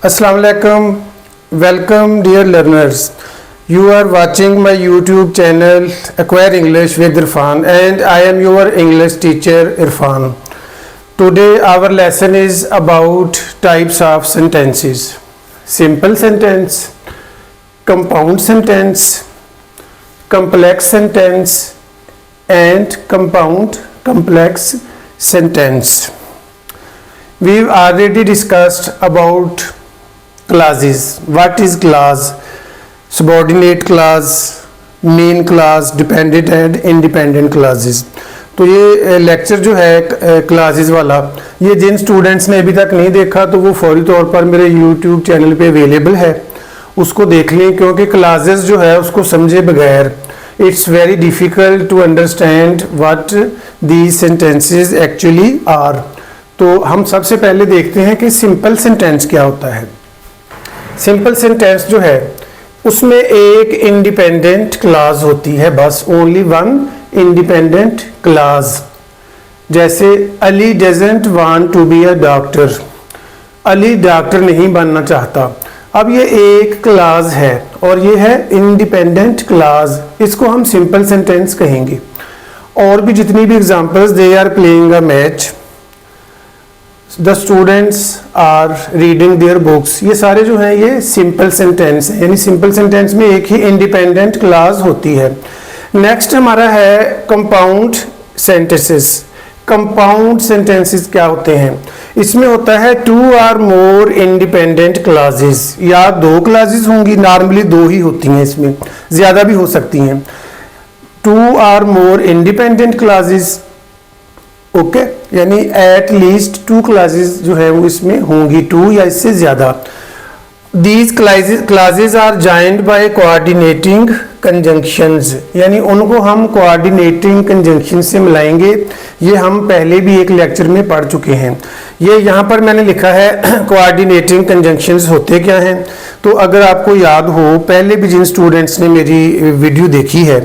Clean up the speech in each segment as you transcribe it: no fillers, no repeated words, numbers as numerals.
Assalamu alaikum. Welcome dear learners. You are watching my YouTube channel Acquire English with Irfan and I am your English teacher Irfan. Today our lesson is about types of sentences. Simple sentence, compound sentence, complex sentence and compound complex sentence. We've already discussed about clauses. What is clause? Subordinate clause, main clause, dependent and independent clauses. तो ये lecture जो है classes वाला, ये जिन students ने अभी तक नहीं देखा तो वो फौरी तौर पर मेरे यूट्यूब चैनल पे अवेलेबल है, उसको देख लें, क्योंकि क्लासेस जो है उसको समझे बगैर it's very difficult to understand what the sentences actually are. तो हम सबसे पहले देखते हैं कि सिंपल सेंटेंस क्या होता है। सिंपल सेंटेंस जो है उसमें एक इंडिपेंडेंट क्लॉज होती है, बस ओनली वन इंडिपेंडेंट क्लॉज। जैसे Ali doesn't want to be a doctor, Ali doctor नहीं बनना चाहता। अब ये एक क्लॉज है और ये है इंडिपेंडेंट क्लॉज, इसको हम सिंपल सेंटेंस कहेंगे। और भी जितनी भी examples, they are playing a match, the students are reading their books, ये सारे जो हैं ये सिंपल सेंटेंस हैं, यानी सिंपल सेंटेंस में एक ही इंडिपेंडेंट क्लॉज होती है। नेक्स्ट हमारा है कंपाउंड सेंटेंसेस। कंपाउंड सेंटेंसेस क्या होते हैं? इसमें होता है two or more independent clauses, या दो क्लॉजेस होंगी, नॉर्मली दो ही होती हैं, इसमें ज़्यादा भी हो सकती हैं। Two or more independent clauses, okay, यानी एट लीस्ट टू क्लासेस जो है वो इसमें होंगी, टू या इससे ज़्यादा। These clauses are joined by coordinating conjunctions, यानी उनको हम कोऑर्डिनेटिंग कंजंक्शन से मिलाएंगे। ये हम पहले भी एक लेक्चर में पढ़ चुके हैं। ये यहाँ पर मैंने लिखा है कोऑर्डिनेटिंग कंजंक्शंस होते क्या हैं। तो अगर आपको याद हो, पहले भी जिन स्टूडेंट्स ने मेरी वीडियो देखी है,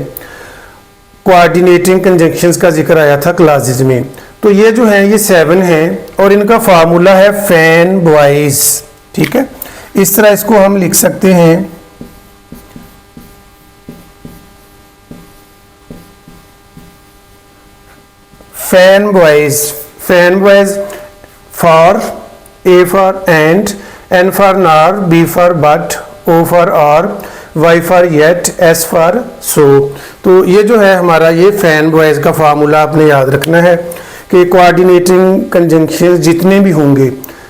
कोऑर्डिनेटिंग कंजंक्शंस का जिक्र आया था क्लासेस में। तो ये जो है ये 7 हैं और इनका फार्मूला है फैन बॉयज, ठीक है। इस तरह इसको हम लिख सकते हैं, fanboys for, A for and, N for nor, B for but, O for or, Y for yet, S for so. तो ये जो है हमारा ये फैन बॉयज का फार्मूला आपने याद रखना है कि कोऑर्डिनेटिंग कंजंक्शन जितने भी होंगे,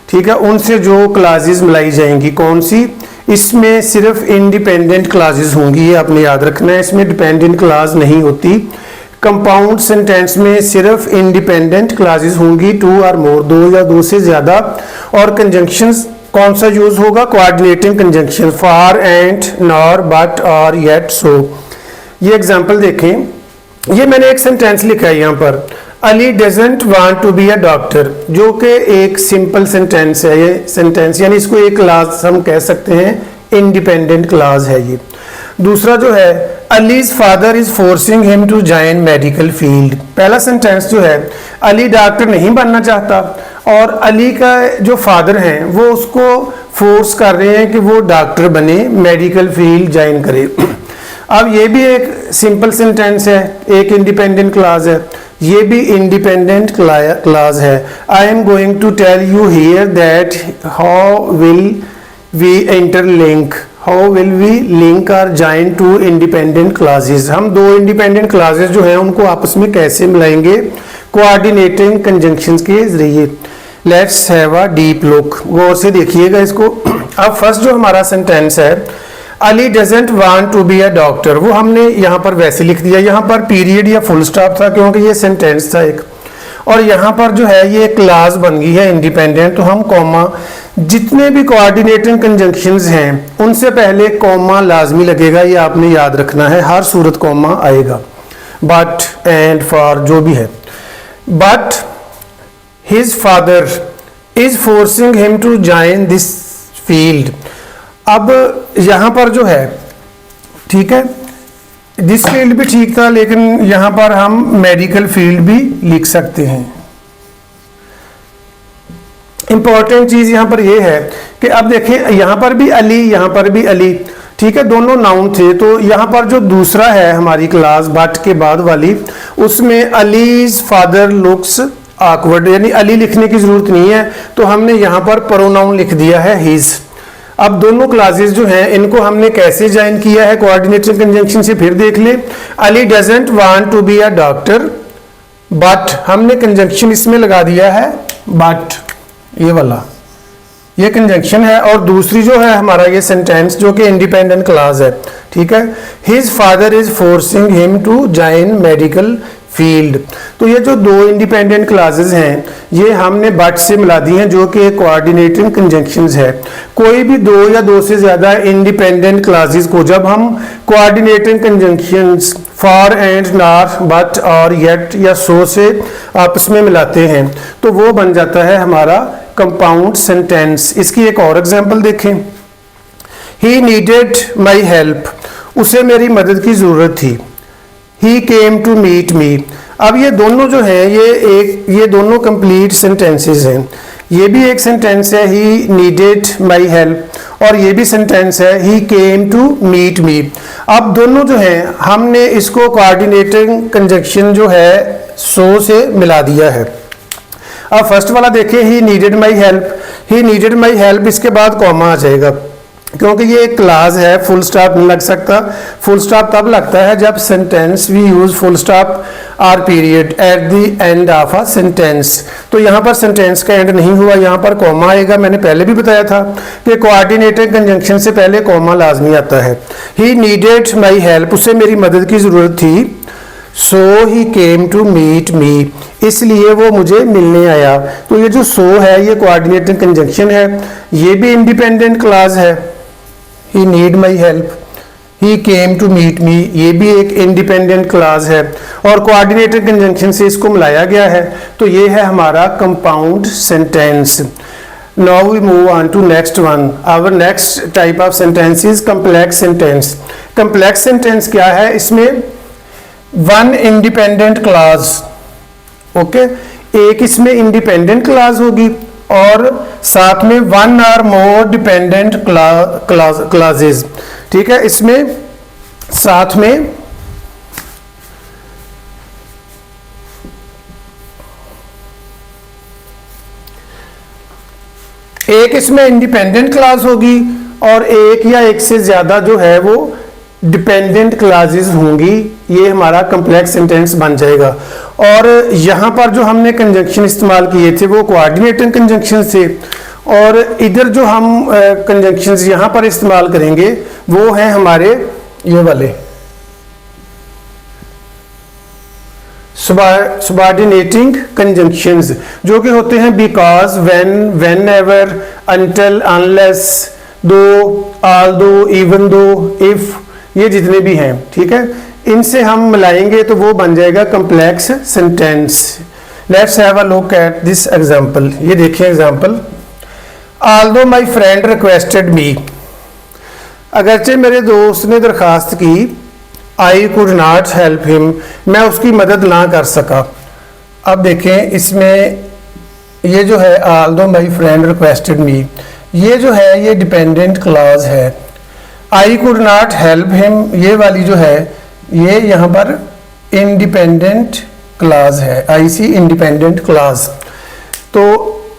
ठीक है, उनसे जो क्लासेस मिलाई जाएंगी, कौन सी, इसमें सिर्फ इंडिपेंडेंट क्लासेस होंगी, ये आपने याद रखना है, इसमें डिपेंडेंट क्लास नहीं होती। कंपाउंड सेंटेंस में सिर्फ इंडिपेंडेंट क्लासेस होंगी, टू और मोर, दो या दो से ज़्यादा। और कंजंक्शंस कौन सा यूज होगा? Coordinating conjunction, for, and, nor, but, और, येट, सो। ये एग्जांपल देखें, ये मैंने एक सेंटेंस लिखा है यहाँ पर, Ali doesn't want to be a doctor, जो कि एक सिंपल सेंटेंस है। ये सेंटेंस यानी इसको एक क्लास हम कह सकते हैं, इंडिपेंडेंट क्लास है ये। दूसरा जो है, Ali's father is forcing him to join medical field. पहला सेंटेंस जो है, अली डॉक्टर नहीं बनना चाहता और अली का जो फादर हैं वो उसको फोर्स कर रहे हैं कि वो डॉक्टर बने, मेडिकल फील्ड ज्वाइन करे। अब ये भी एक सिंपल सेंटेंस है, एक इंडिपेंडेंट क्लास है, ये भी इंडिपेंडेंट क्लास है। I am going to tell you here that how will we interlink, how will we link or join two independent clauses. हम दो इंडिपेंडेंट क्लासेस जो हैं उनको आपस में कैसे मिलाएंगे? कोऑर्डिनेटिंग कंजंक्शंस के जरिए। Let's have a deep look, गौर से देखिएगा इसको। अब फर्स्ट जो हमारा सेंटेंस है, Ali doesn't want to be a doctor, वो हमने यहाँ पर वैसे लिख दिया, यहाँ पर पीरियड या फुल स्टॉप था क्योंकि ये सेंटेंस था एक, और यहाँ पर जो है ये क्लास बन गई है इंडिपेंडेंट, तो हम कॉमा, जितने भी कोऑर्डिनेटिंग कंजंक्शंस हैं उनसे पहले कॉमा लाजमी लगेगा, ये आपने याद रखना है, हर सूरत कॉमा आएगा। बट, एंड, फॉर, जो भी है। But his father is forcing him to join this field. अब यहाँ पर जो है, ठीक है, दिस फील्ड भी ठीक था, लेकिन यहाँ पर हम मेडिकल फील्ड भी लिख सकते हैं। इंपॉर्टेंट चीज़ यहाँ पर ये है कि अब देखें, यहाँ पर भी अली, यहाँ पर भी अली, ठीक है, दोनों नाउन थे। तो यहाँ पर जो दूसरा है हमारी क्लास बट के बाद वाली, उसमें अलीज फादर लुक्स ऑकवर्ड, यानी अली लिखने की जरूरत नहीं है, तो हमने यहाँ पर प्रोनाउन लिख दिया है हिज। अब दोनों क्लासेस जो हैं इनको हमने कैसे ज्वाइन किया है कोऑर्डिनेटर कंजंक्शन से, फिर देख ले। Ali doesn't want to be a doctor but, हमने कंजंक्शन इसमें लगा दिया है बट, ये वाला ये कंजंक्शन है। और दूसरी जो है हमारा ये सेंटेंस जो कि इंडिपेंडेंट क्लास है, ठीक है, his father is forcing him to join medical field. तो ये जो दो इंडिपेंडेंट क्लासेस हैं ये हमने बट से मिला दी हैं, जो कि कोऑर्डिनेटिंग कंजंक्शंस है। कोई भी दो या दो से ज्यादा इंडिपेंडेंट क्लासेस को जब हम coordinating conjunctions for and not but और येट या सो से आपस में मिलाते हैं तो वो बन जाता है हमारा कंपाउंड सेंटेंस। इसकी एक और एग्जांपल देखें। ही नीडेड माई हेल्प, उसे मेरी मदद की जरूरत थी। ही केम टू मीट मी। अब ये दोनों जो हैं ये दोनों कंप्लीट सेंटेंसेस हैं। ये भी एक सेंटेंस है ही नीडेड माई हेल्प, और ये भी सेंटेंस है ही केम टू मीट मी। अब दोनों जो हैं हमने इसको कोऑर्डिनेटिंग कंजंक्शन जो है सो से मिला दिया है। अब फर्स्ट वाला देखिए, he needed my help, he needed my help, इसके बाद कॉमा आ जाएगा क्योंकि ये एक क्लास है, फुल स्टॉप नहीं लग सकता। फुल स्टॉप तब लगता है जब sentence we use full stop or period at the end of a sentence. तो यहाँ पर सेंटेंस का एंड नहीं हुआ, यहाँ पर कॉमा आएगा। मैंने पहले भी बताया था कि कोऑर्डिनेटिंग कंजंक्शन से पहले कॉमा लाजमी आता है। ही नीडेड माई हेल्प, उसे मेरी मदद की जरूरत थी। सो ही केम टू मीट मी, इसलिए वो मुझे मिलने आया। तो ये जो सो है ये कोऑर्डिनेटिंग कंजंक्शन है, ये भी इंडिपेंडेंट क्लास है। He need my help, he came to meet me, ये भी एक इंडिपेंडेंट क्लास है और कोऑर्डिनेटिंग कंजंक्शन से इसको मिलाया गया है। तो ये है हमारा compound sentence. Now we move on to next one. Our next type of sentence is complex sentence. Complex sentence क्या है? इसमें वन इंडिपेंडेंट क्लास, ओके, एक इसमें इंडिपेंडेंट क्लास होगी और साथ में वन और मोर डिपेंडेंट क्लासेस, ठीक है। इसमें साथ में एक इसमें इंडिपेंडेंट क्लास होगी और एक या एक से ज्यादा जो है वो डिपेंडेंट क्लासेस होंगी। ये हमारा कम्प्लेक्स सेंटेंस बन जाएगा। और यहाँ पर जो हमने कंजंक्शन इस्तेमाल किए थे वो कोऑर्डिनेटिंग कंजंक्शन थे, और इधर जो हम कंजंक्शंस यहाँ पर इस्तेमाल करेंगे वो हैं हमारे ये वाले सबऑर्डिनेटिंग कंजंक्शंस, जो कि होते हैं because, when, whenever, until, unless, दो, ऑल्दो, इवन दो, इफ, ये जितने भी हैं, ठीक है, इनसे हम मिलाएंगे तो वो बन जाएगा complex sentence. Let's have a look at this example. ये देखिए example. Although my friend requested मी, अगरचे मेरे दोस्त ने दरखास्त की, I could not help him, मैं उसकी मदद ना कर सका। अब देखें इसमें ये जो है ऑल्दो माय फ्रेंड रिक्वेस्टेड मी, ये जो है ये डिपेंडेंट क्लॉज है। I could not help him, ये वाली जो है ये यहाँ पर इंडिपेंडेंट क्लॉज है, आईसी इंडिपेंडेंट क्लॉज। तो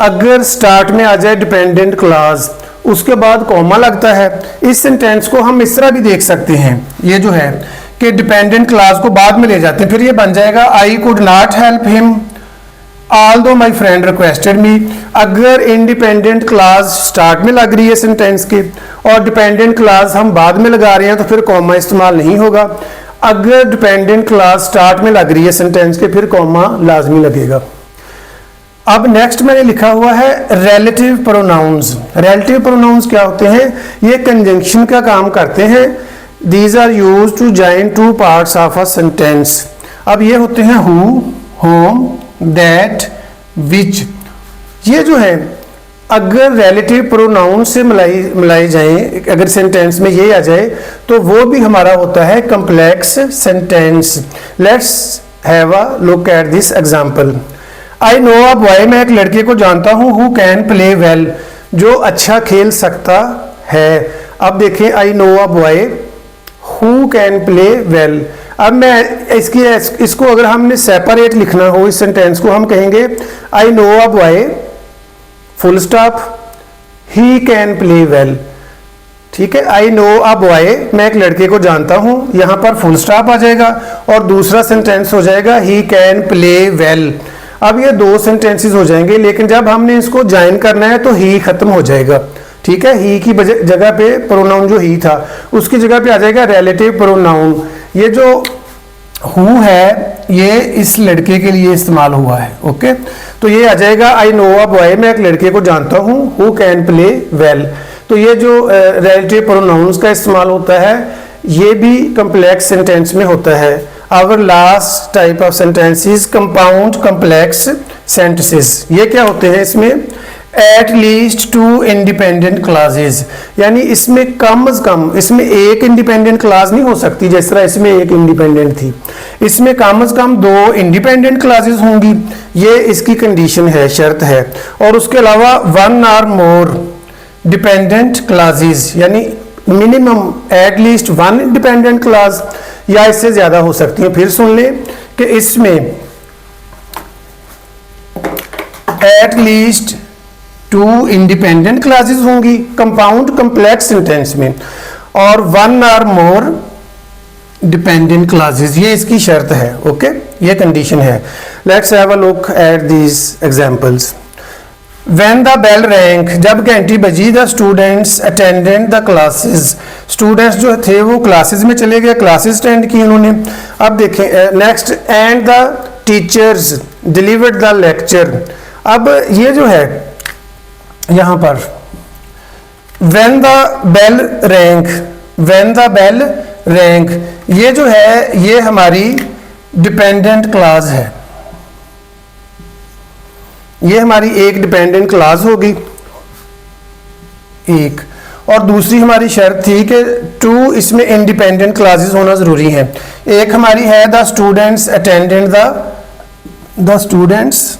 अगर स्टार्ट में आ जाए डिपेंडेंट क्लॉज उसके बाद कॉमा लगता है, इस सेंटेंस को हम इस तरह भी देख सकते हैं, ये जो है कि डिपेंडेंट क्लॉज को बाद में ले जाते हैं, फिर ये बन जाएगा I could not help him although my friend requested मी। अगर इंडिपेंडेंट क्लॉज स्टार्ट में लग रही है सेंटेंस के और डिपेंडेंट क्लॉज हम बाद में लगा रहे हैं तो फिर कॉमा इस्तेमाल नहीं होगा। अगर डिपेंडेंट क्लॉज स्टार्ट में लग रही है सेंटेंस के फिर कॉमा लाजमी लगेगा। अब नेक्स्ट मैंने लिखा हुआ है रिलेटिव प्रोनाउंस। रिलेटिव प्रोनाउंस क्या होते हैं? ये कंजंक्शन का काम करते हैं। These are used to join two parts of a sentence. अब ये होते हैं हु, होम, दैट, विच। ये जो है अगर रिलेटिव प्रोनाउन से मिलाई जाए, अगर सेंटेंस में ये आ जाए तो वो भी हमारा होता है complex sentence. Let's have a look at this example. I know a boy, मैं एक लड़के को जानता हूँ, हु कैन प्ले वेल, जो अच्छा खेल सकता है। अब देखें, I know a boy who can play well. अब मैं इसको अगर हमने सेपरेट लिखना हो इस सेंटेंस को, हम कहेंगे I know a boy full stop he can play well. ठीक है, आई नो अ बॉय, मैं एक लड़के को जानता हूं, यहां पर फुल स्टॉप आ जाएगा और दूसरा सेंटेंस हो जाएगा ही कैन प्ले वेल। अब ये दो सेंटेंसेस हो जाएंगे, लेकिन जब हमने इसको ज्वाइन करना है तो ही खत्म हो जाएगा। ठीक है, ही की जगह पे प्रोनाउन जो ही था उसकी जगह पे आ जाएगा रिलेटिव प्रोनाउन। ये जो हु है ये इस लड़के के लिए इस्तेमाल हुआ है। ओके, तो ये आ जाएगा आई नो अ बॉय, मैं एक लड़के को जानता हूं, हु कैन प्ले वेल। तो ये जो रिलेटिव प्रोनाउंस का इस्तेमाल होता है ये भी कम्प्लेक्स सेंटेंस में होता है। Our last type of sentences compound complex sentences. ये क्या होते हैं इसमें? At least two independent clauses, यानी इसमें कम से कम, इसमें एक इंडिपेंडेंट क्लास नहीं हो सकती जिस तरह इसमें एक इंडिपेंडेंट थी, इसमें कम से कम दो इंडिपेंडेंट क्लासेस होंगी। ये इसकी कंडीशन है, शर्त है। और उसके अलावा वन और मोर डिपेंडेंट क्लासेस, यानी minimum at least one independent class, या इससे ज्यादा हो सकती है। फिर सुन लें कि इसमें at least two independent clauses होंगी कंपाउंड कम्प्लेक्स सेंटेंस में, और वन और मोर डिपेंडेंट क्लासेस, ये इसकी शर्त है। ओके, ये कंडीशन है। Let's have a look at these examples. When the bell rang, जब घंटी बजी, the students attended the classes, students जो थे वो क्लासेस में चले गए, क्लासेस अटेंड की उन्होंने। अब देखें next, and the teachers delivered the lecture. अब ये जो है यहाँ पर when the bell rang, when the bell rang, ये जो है ये हमारी डिपेंडेंट क्लास है, ये हमारी एक डिपेंडेंट क्लास होगी एक, और दूसरी हमारी शर्त थी कि टू इसमें इंडिपेंडेंट क्लासेस होना जरूरी है। एक हमारी है the students attended the students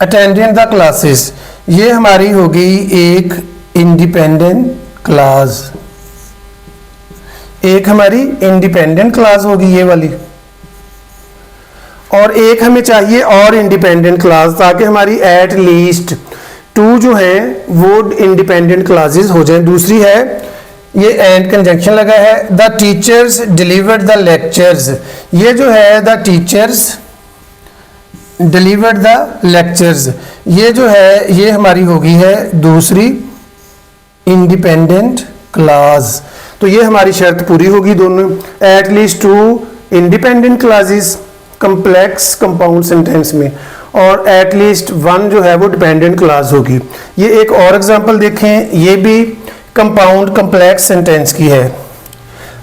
attended the classes, ये हमारी होगी एक इंडिपेंडेंट क्लास, एक हमारी इंडिपेंडेंट क्लास होगी ये वाली, और एक हमें चाहिए और इंडिपेंडेंट क्लास ताकि हमारी एट लीस्ट टू जो है वो इंडिपेंडेंट क्लासेस हो जाएं। दूसरी है ये एंड कंजंक्शन लगा है, the teachers delivered the lectures, ये जो है the teachers delivered the lectures, ये जो है ये हमारी होगी है दूसरी इंडिपेंडेंट क्लास। तो ये हमारी शर्त पूरी होगी दोनों, at least two independent clauses complex compound sentence में, और एट लीस्ट वन जो है वो डिपेंडेंट क्लास होगी। ये एक और एग्जांपल देखें, ये भी कंपाउंड कम्प्लेक्स सेंटेंस की है।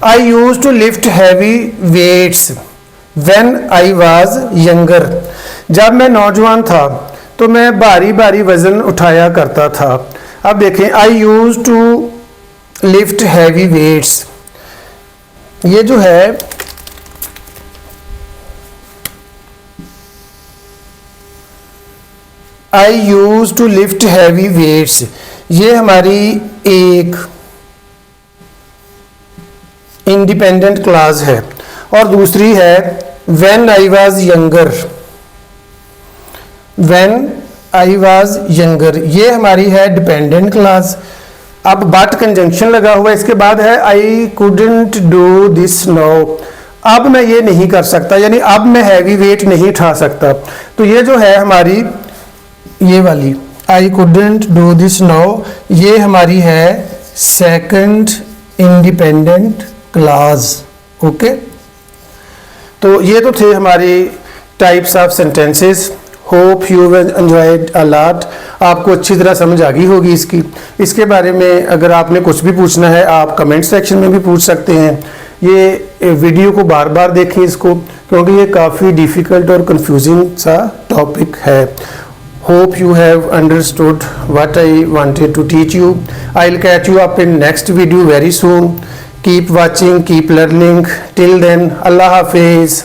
I use to lift heavy weights when I was younger, जब मैं नौजवान था तो मैं भारी भारी वजन उठाया करता था। अब देखें, I use to lift heavy weights, ये जो है I use to lift heavy weights, ये हमारी एक इंडिपेंडेंट क्लास है, और दूसरी है when I was younger, when I was younger, ये हमारी है डिपेंडेंट क्लास। अब बट कंजंक्शन लगा हुआ है, इसके बाद है I couldn't do this now, अब मैं ये नहीं कर सकता, यानी अब मैं हैवी वेट नहीं उठा सकता। तो ये जो है हमारी ये वाली आई कुडंट डू दिस नाउ, ये हमारी है सेकंड इंडिपेंडेंट क्लास। ओके, तो ये तो थे हमारी types of sentences. Hope you will enjoyed a lot, आपको अच्छी तरह समझ आ गई होगी इसकी। इसके बारे में अगर आपने कुछ भी पूछना है आप कमेंट सेक्शन में भी पूछ सकते हैं। ये वीडियो को बार बार देखें इसको, क्योंकि ये काफ़ी डिफ़िकल्ट और कंफ्यूजिंग सा टॉपिक है। Hope you have understood what I wanted to teach you. I'll catch you up in next video very soon. Keep watching, keep learning. Till then, Allah Hafiz.